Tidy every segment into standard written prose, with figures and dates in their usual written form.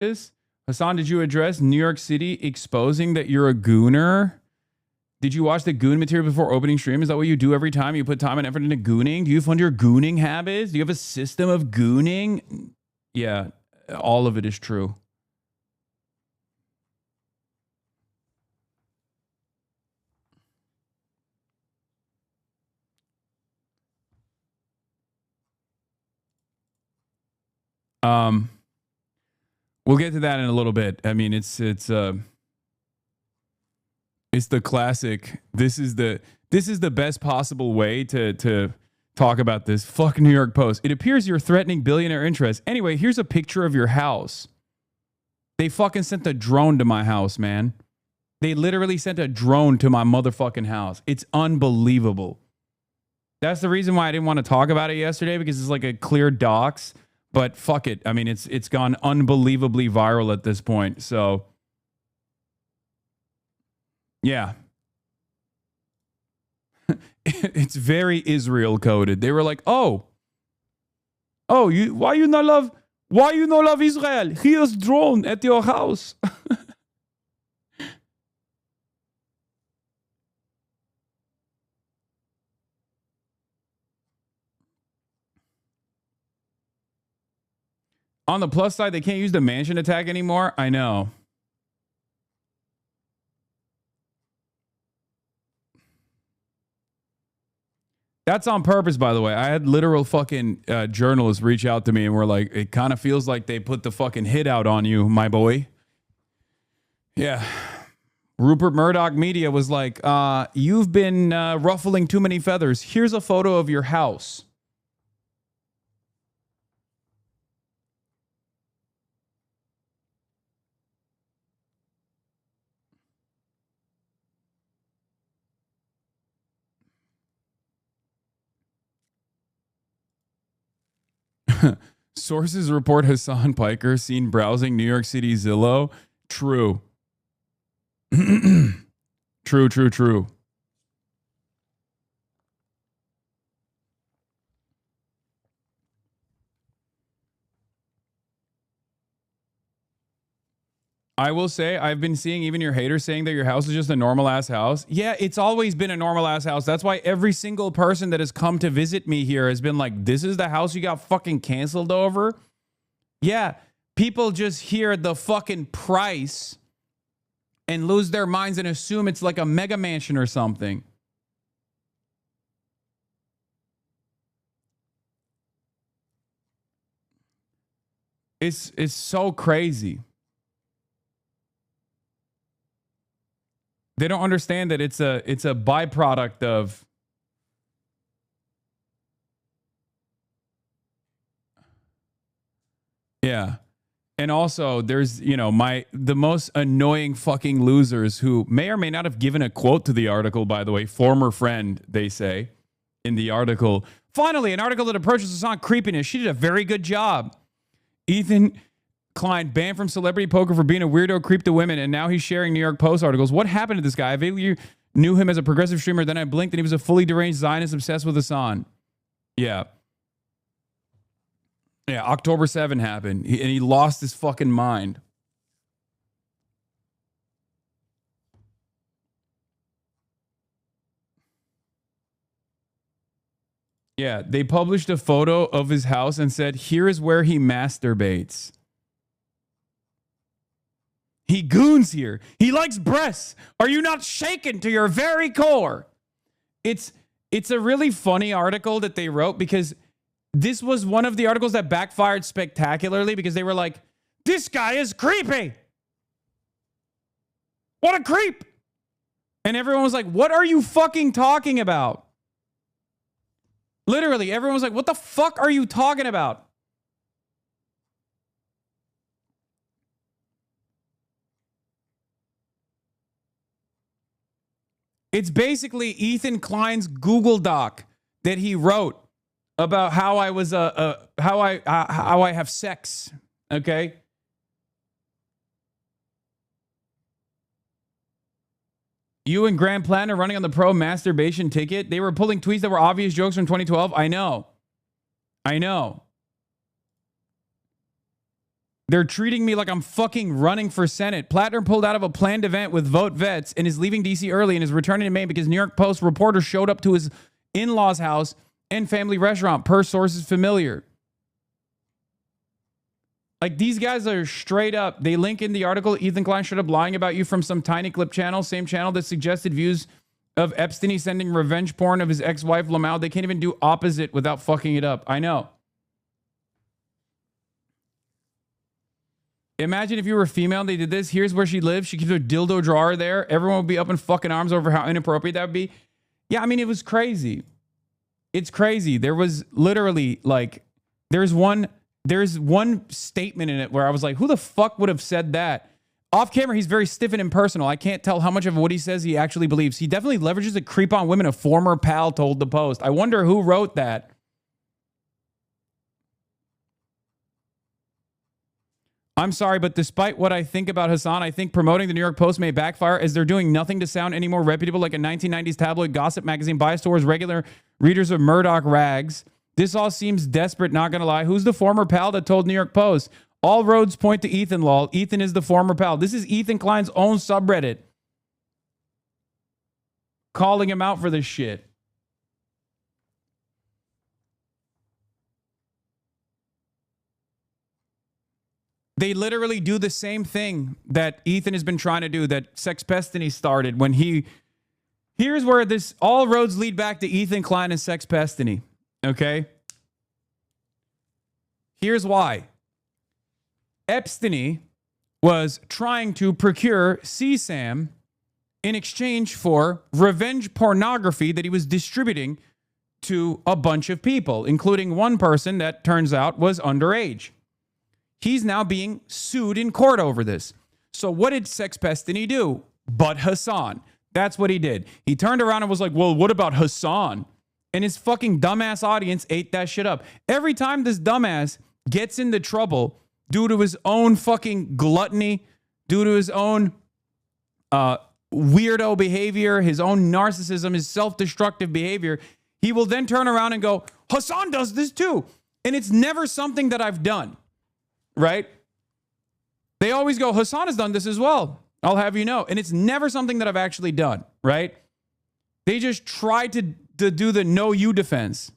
this? Hassan, did you address New York City exposing that you're a gooner? Did you watch the goon material before opening stream? Is that what you do every time? You put time and effort into gooning? Do you fund your gooning habits? Do you have a system of gooning? Yeah, all of it is true. We'll get to that in a little bit. I mean, it's the classic. This is the best possible way to talk about this. Fuck New York Post. It appears you're threatening billionaire interests. Anyway, here's a picture of your house. They fucking sent a drone to my house, man. They literally sent a drone to my motherfucking house. It's unbelievable. That's the reason why I didn't want to talk about it yesterday, because it's like a clear dox. But fuck it. I mean, it's gone unbelievably viral at this point. So, yeah. It's very Israel coded. They were like, why you not love Israel? Here's drone at your house. On the plus side, they can't use the mansion attack anymore. I know. That's on purpose, by the way. I had literal fucking journalists reach out to me and were like, it kind of feels like they put the fucking hit out on you, my boy. Yeah. Rupert Murdoch Media was like, you've been ruffling too many feathers. Here's a photo of your house. Sources report Hassan Piker seen browsing New York City Zillow. True. True. I will say, I've been seeing even your haters saying that your house is just a normal ass house. Yeah, it's always been a normal ass house. That's why every single person that has come to visit me here has been like, this is the house you got fucking canceled over? Yeah, people just hear the fucking price and lose their minds and assume it's like a mega mansion or something. It's so crazy. They don't understand that it's a byproduct of yeah. And also there's, the most annoying fucking losers who may or may not have given a quote to the article, by the way, former friend, they say in the article. Finally, an article that approaches us on creepiness. She did a very good job. Ethan Klein banned from celebrity poker for being a weirdo creep to women, and now he's sharing New York Post articles. What happened to this guy? I vaguely knew him as a progressive streamer, then I blinked and he was a fully deranged Zionist obsessed with Hassan. Yeah. Yeah, October 7 happened, and he lost his fucking mind. Yeah, they published a photo of his house and said, here is where he masturbates. He goons here. He likes breasts. Are you not shaken to your very core? It's a really funny article that they wrote, because this was one of the articles that backfired spectacularly, because they were like, this guy is creepy. What a creep. And everyone was like, what are you fucking talking about? Literally, everyone was like, what the fuck are you talking about? It's basically Ethan Klein's Google Doc that he wrote about how I was how I have sex. Okay. You and Grand Plan are running on the pro masturbation ticket. They were pulling tweets that were obvious jokes from 2012. I know. They're treating me like I'm fucking running for Senate. Plattner pulled out of a planned event with Vote Vets and is leaving D.C. early and is returning to Maine because New York Post reporter showed up to his in-laws' house and family restaurant, per sources familiar. Like, these guys are straight up. They link in the article, Ethan Klein showed up lying about you from some tiny clip channel, same channel that suggested views of Epstein sending revenge porn of his ex-wife, Lamau. They can't even do opposite without fucking it up. I know. Imagine if you were female and they did this. Here's where she lives. She keeps her dildo drawer there. Everyone would be up in fucking arms over how inappropriate that would be. Yeah, I mean, it was crazy. It's crazy. There was literally like, there's one statement in it where I was like, who the fuck would have said that? Off camera, he's very stiff and impersonal. I can't tell how much of what he says he actually believes. He definitely leverages a creep on women, a former pal told the Post. I wonder who wrote that. I'm sorry, but despite what I think about Hassan, I think promoting the New York Post may backfire as they're doing nothing to sound any more reputable like a 1990s tabloid gossip magazine biased towards regular readers of Murdoch rags. This all seems desperate, not going to lie. Who's the former pal that told New York Post? All roads point to Ethan, lol. Ethan is the former pal. This is Ethan Klein's own subreddit calling him out for this shit. They literally do the same thing that Ethan has been trying to do, that Sexpestany started when he... Here's where this... All roads lead back to Ethan Klein and Sexpestany. Okay? Here's why. Epstein was trying to procure CSAM in exchange for revenge pornography that he was distributing to a bunch of people, including one person that turns out was underage. He's now being sued in court over this. So what did Sexpestany do? But Hassan. That's what he did. He turned around and was like, well, what about Hassan? And his fucking dumbass audience ate that shit up. Every time this dumbass gets into trouble due to his own fucking gluttony, due to his own weirdo behavior, his own narcissism, his self-destructive behavior, he will then turn around and go, Hassan does this too. And it's never something that I've done. Right? They always go, Hassan has done this as well. I'll have you know. And it's never something that I've actually done. Right? They just try to do the no you defense.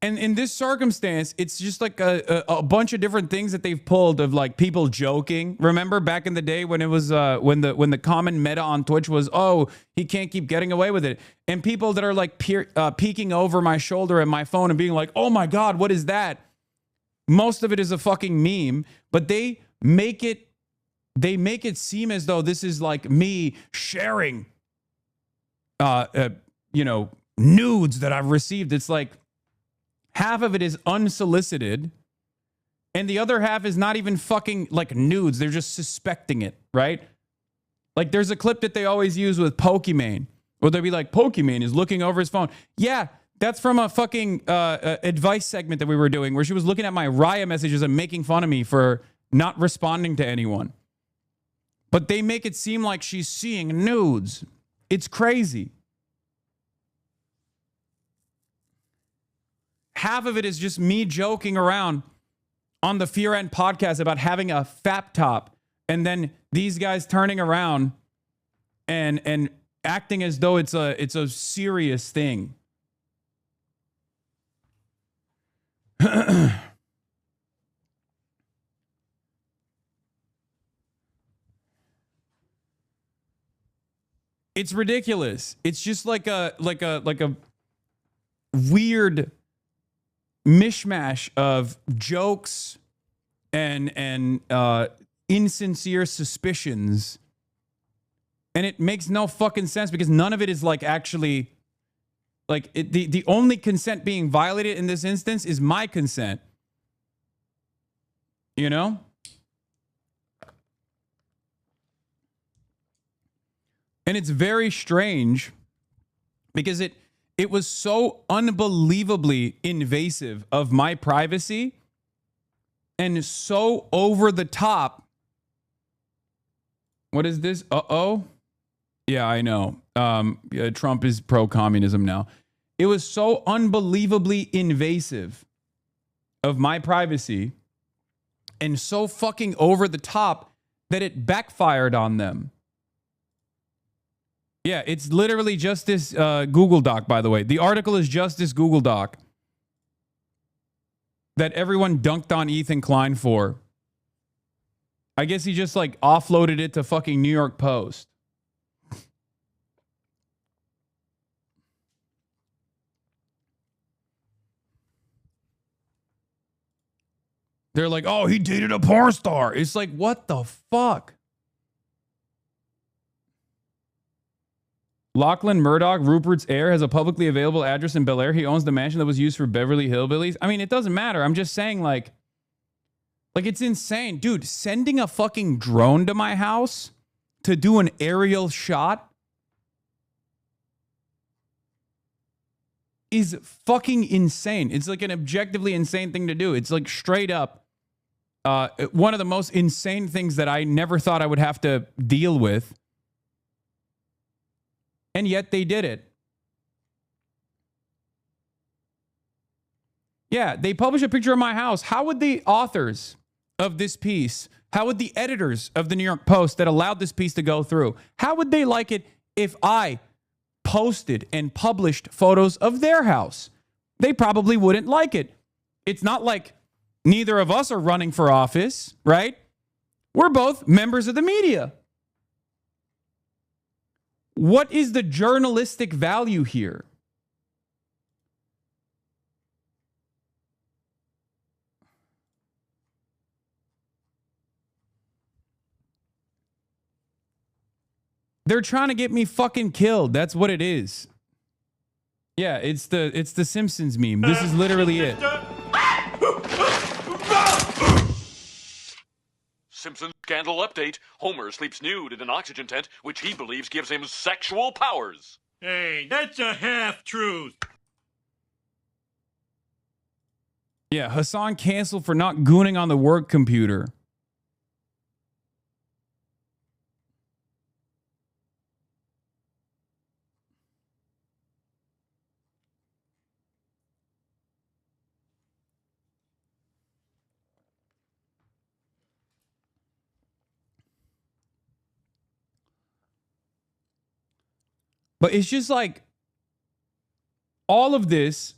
And in this circumstance, it's just like a bunch of different things that they've pulled of like people joking. Remember back in the day when it was when the common meta on Twitch was, oh, he can't keep getting away with it. And people that are like peeking over my shoulder at my phone and being like, oh my God, what is that? Most of it is a fucking meme, but they make it seem as though this is like me sharing, nudes that I've received. It's like half of it is unsolicited, and the other half is not even fucking like nudes. They're just suspecting it, right? Like there's a clip that they always use with Pokimane, where they'll be like, Pokimane is looking over his phone. Yeah. That's from a fucking advice segment that we were doing where she was looking at my Raya messages and making fun of me for not responding to anyone. But they make it seem like she's seeing nudes. It's crazy. Half of it is just me joking around on the Fear End podcast about having a fap top, and then these guys turning around and acting as though it's a serious thing. It's ridiculous. It's just like a weird mishmash of jokes and insincere suspicions. And it makes no fucking sense because none of it is like actually like the only consent being violated in this instance is my consent. You know? And it's very strange because it was so unbelievably invasive of my privacy and so over the top. What is this? Uh-oh. Yeah, I know. Trump is pro-communism now. It was so unbelievably invasive of my privacy and so fucking over the top that it backfired on them. Yeah, it's literally just this Google Doc, by the way. The article is just this Google Doc that everyone dunked on Ethan Klein for. I guess he just like offloaded it to fucking New York Post. They're like, oh, he dated a porn star. It's like, what the fuck? Lachlan Murdoch, Rupert's heir, has a publicly available address in Bel Air. He owns the mansion that was used for Beverly Hillbillies. I mean, it doesn't matter. I'm just saying, like it's insane. Dude, sending a fucking drone to my house to do an aerial shot is fucking insane. It's like an objectively insane thing to do. It's like straight up one of the most insane things that I never thought I would have to deal with. And yet they did it. Yeah, they published a picture of my house. How would the authors of this piece, how would the editors of the New York Post that allowed this piece to go through, how would they like it if I posted and published photos of their house? They probably wouldn't like it. It's not like neither of us are running for office, right? We're both members of the media. What is the journalistic value here? They're trying to get me fucking killed. That's what it is. Yeah, it's the Simpsons meme. This is literally it. Simpsons scandal update. Homer sleeps nude in an oxygen tent, which he believes gives him sexual powers. Hey, that's a half-truth. Yeah, Hassan canceled for not gooning on the work computer. But it's just like all of this,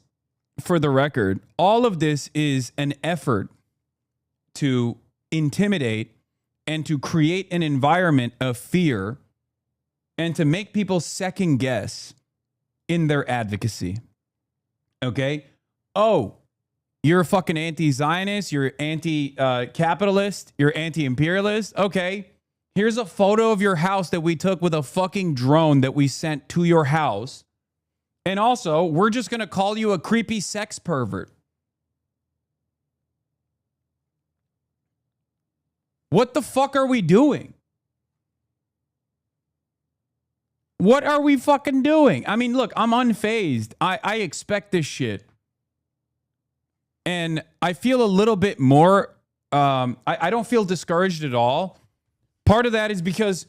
for the record, all of this is an effort to intimidate and to create an environment of fear and to make people second guess in their advocacy. Okay? Oh, you're a fucking anti-Zionist, you're anti-capitalist, you're anti-imperialist. Okay. Here's a photo of your house that we took with a fucking drone that we sent to your house. And also, we're just going to call you a creepy sex pervert. What the fuck are we doing? What are we fucking doing? I mean, look, I'm unfazed. I expect this shit. And I feel a little bit more, I don't feel discouraged at all. Part of that is because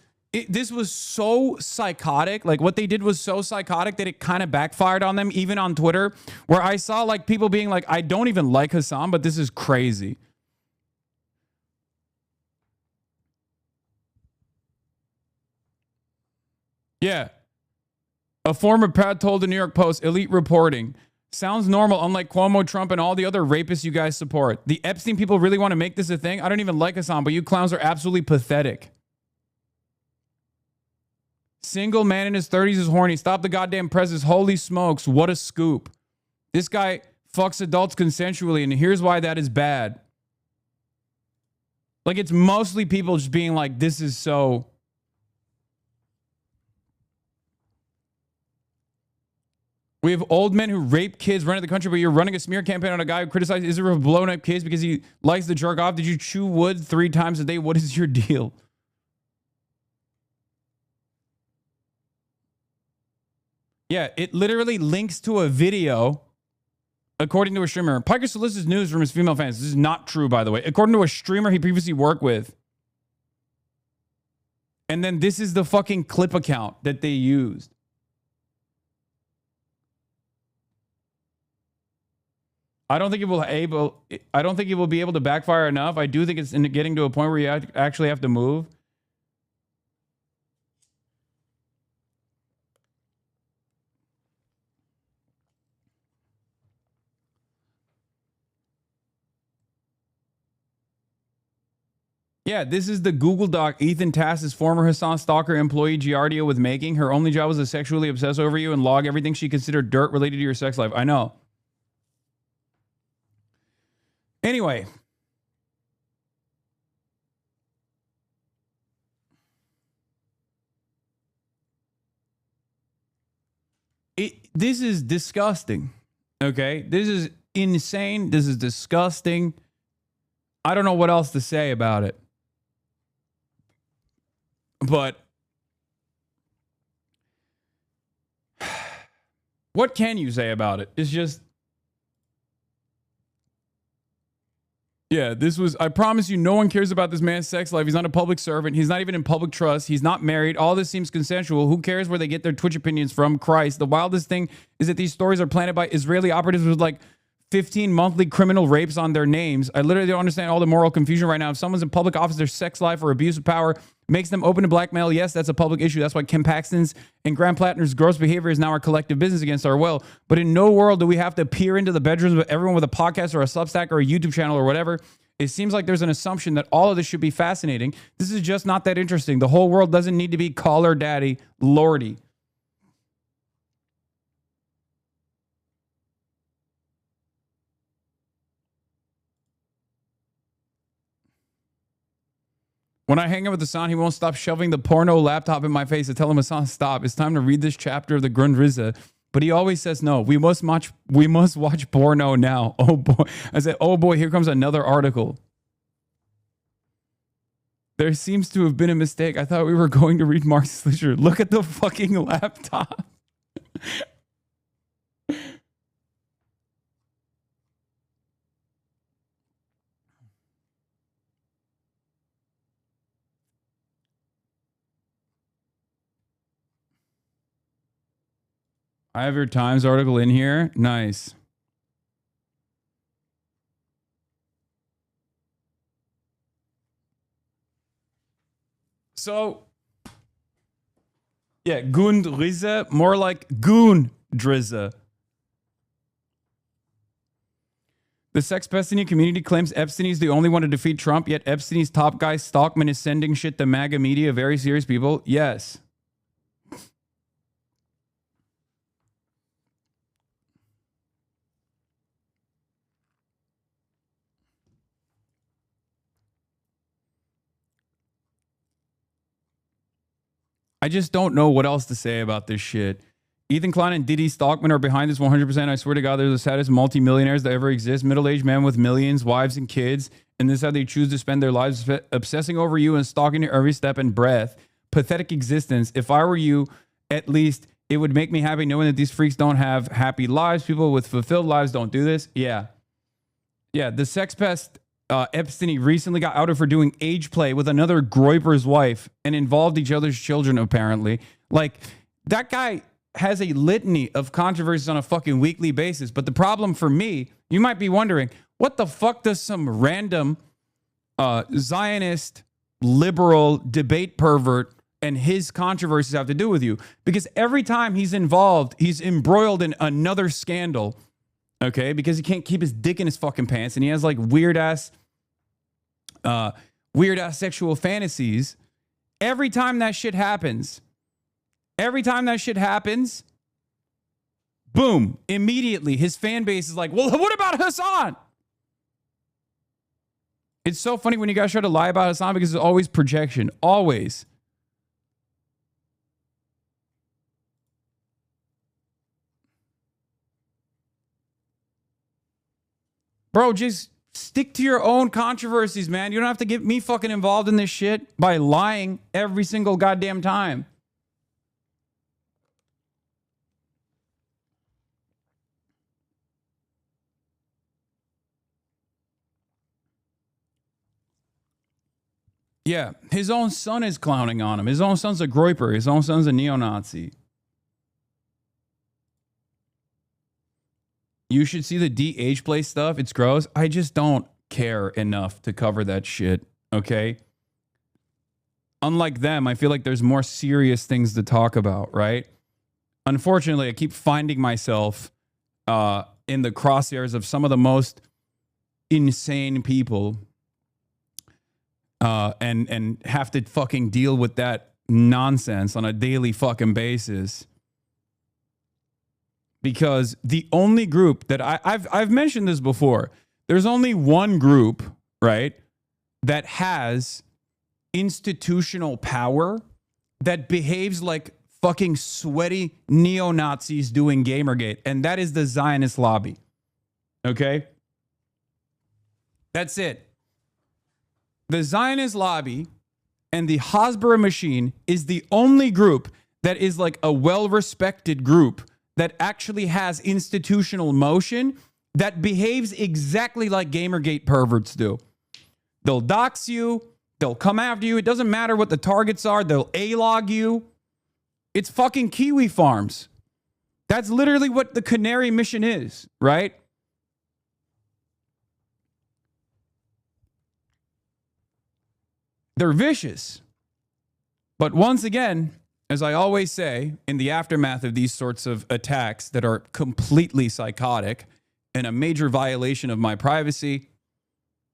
this was so psychotic. Like what they did was so psychotic that it kind of backfired on them, even on Twitter, where I saw like people being like, I don't even like Hassan, but this is crazy. Yeah. A former pad told the New York Post, elite reporting. Sounds normal, unlike Cuomo, Trump, and all the other rapists you guys support. The Epstein people really want to make this a thing? I don't even like Hassan, but you clowns are absolutely pathetic. Single man in his 30s is horny. Stop the goddamn presses. Holy smokes, what a scoop. This guy fucks adults consensually, and here's why that is bad. Like, it's mostly people just being like, this is so... We have old men who rape kids running the country, but you're running a smear campaign on a guy who criticizes Israel for blowing up kids because he likes to jerk off. Did you chew wood 3 times a day? What is your deal? Yeah, it literally links to a video, according to a streamer. Piker solicits news from his female fans. This is not true, by the way. According to a streamer he previously worked with. And then this is the fucking clip account that they used. I don't think it will be able to backfire enough. I do think it's getting to a point where you actually have to move. Yeah, this is the Google Doc Ethan tasked his former Hassan stalker employee Giardia with making. Her only job was to sexually obsess over you and log everything she considered dirt related to your sex life. I know. Anyway. This is disgusting. Okay? This is insane. This is disgusting. I don't know what else to say about it. But what can you say about it? It's just, yeah, this was, I promise you, no one cares about this man's sex life. He's not a public servant. He's not even in public trust. He's not married. All this seems consensual. Who cares where they get their Twitch opinions from? Christ. The wildest thing is that these stories are planted by Israeli operatives with like 15 monthly criminal rapes on their names. I literally don't understand all the moral confusion right now. If someone's in public office, their sex life or abuse of power makes them open to blackmail. Yes, that's a public issue. That's why Kim Paxton's and Graham Plattner's gross behavior is now our collective business against our will. But in no world do we have to peer into the bedrooms of everyone with a podcast or a Substack or a YouTube channel or whatever. It seems like there's an assumption that all of this should be fascinating. This is just not that interesting. The whole world doesn't need to be Call Her Daddy Lordy. When I hang out with Hassan, he won't stop shoving the porno laptop in my face. I tell him, Hassan, stop. It's time to read this chapter of the Grundrisse. But he always says no. We must watch porno now. Oh boy. I said, oh boy, here comes another article. There seems to have been a mistake. I thought we were going to read Marxist literature. Look at the fucking laptop. I have your Times article in here. Nice. So, yeah, Grundrisse, more like Goondrisse. The sex pestiny community claims Epstein is the only one to defeat Trump, yet Epstein's top guy, Stockman, is sending shit to MAGA media, very serious people. Yes. I just don't know what else to say about this shit. Ethan Klein and Diddy Stockman are behind this 100%. I swear to God, they're the saddest multimillionaires that ever exist. Middle-aged men with millions, wives, and kids. And this is how they choose to spend their lives, obsessing over you and stalking your every step and breath. Pathetic existence. If I were you, at least it would make me happy knowing that these freaks don't have happy lives. People with fulfilled lives don't do this. Yeah. Yeah, the sex pest Epstein recently got outed for doing age play with another Groiper's wife and involved each other's children, apparently. Like, that guy has a litany of controversies on a fucking weekly basis. But the problem for me, you might be wondering, what the fuck does some random Zionist liberal debate pervert and his controversies have to do with you? Because every time he's involved, he's embroiled in another scandal. Okay, because he can't keep his dick in his fucking pants, and he has like weird ass sexual fantasies. Every time that shit happens, boom, immediately his fan base is like, well, what about Hassan? It's so funny when you guys try to lie about Hassan because it's always projection, always. Bro, just stick to your own controversies, man. You don't have to get me fucking involved in this shit by lying every single goddamn time. Yeah, his own son is clowning on him. His own son's a groiper. His own son's a neo-Nazi. You should see the DH play stuff. It's gross. I just don't care enough to cover that shit. Okay. Unlike them, I feel like there's more serious things to talk about, right? Unfortunately, I keep finding myself in the crosshairs of some of the most insane people and have to fucking deal with that nonsense on a daily fucking basis. Because the only group that I've mentioned this before, there's only one group, right, that has institutional power that behaves like fucking sweaty neo-Nazis doing Gamergate, and that is the Zionist lobby. Okay? That's it. The Zionist lobby and the Hasbara machine is the only group that is like a well-respected group that actually has institutional motion that behaves exactly like Gamergate perverts do. They'll dox you. They'll come after you. It doesn't matter what the targets are. They'll A-log you. It's fucking Kiwi Farms. That's literally what the Canary mission is, right? They're vicious. But once again, as I always say, in the aftermath of these sorts of attacks that are completely psychotic and a major violation of my privacy,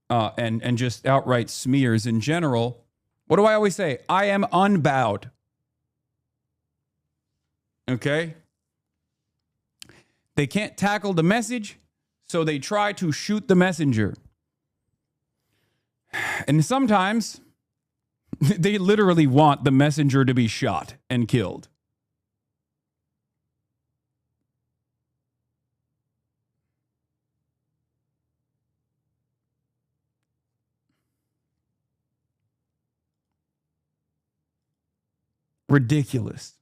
and just outright smears in general, what do I always say? I am unbowed. Okay? They can't tackle the message, so they try to shoot the messenger. And sometimes they literally want the messenger to be shot and killed. Ridiculous.